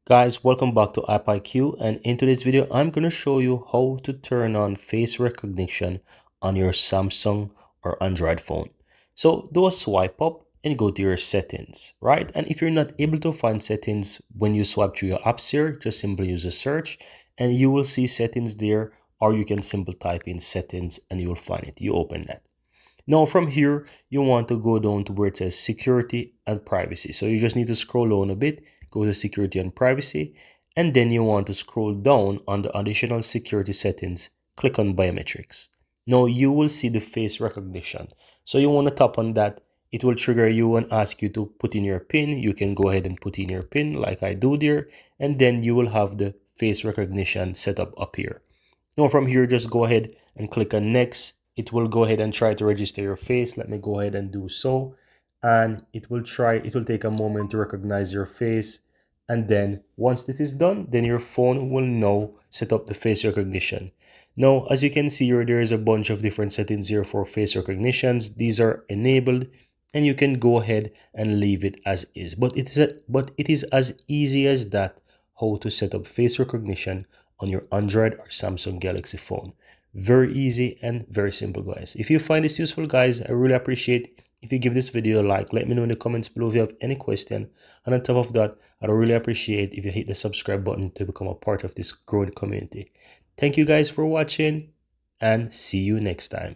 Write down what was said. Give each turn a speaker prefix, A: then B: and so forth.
A: Guys, welcome back to AppIQ, and in today's video I'm going to show you how to turn on face recognition on your Samsung or Android phone. So do a swipe up and go to your settings, right? And if you're not able to find settings when you swipe through your apps here, just simply use a search and you will see settings there, or you can simply type in settings and you will find it. You open that. Now from here, you want to go down to where it says security and privacy. So you just need to scroll down a bit, go to security and privacy, and then you want to scroll down on the additional security settings, click on biometrics. Now you will see the face recognition. So you want to tap on that. It will trigger you and ask you to put in your PIN. You can go ahead and put in your PIN like I do there, and then you will have the face recognition setup up here. Now from here, just go ahead and click on next. It will go ahead and try to register your face. Let me go ahead and do so. And it will take a moment to recognize your face. And then once this is done, then your phone will now set up the face recognition. Now, as you can see here, there is a bunch of different settings here for face recognitions. These are enabled and you can go ahead and leave it as is. But it is as easy as that, how to set up face recognition on your Android or Samsung Galaxy phone. Very easy and very simple, guys. If you find this useful, guys, I really appreciate if you give this video a like. Let me know in the comments below if you have any question. And on top of that, I'd really appreciate if you hit the subscribe button to become a part of this growing community. Thank you guys for watching and see you next time.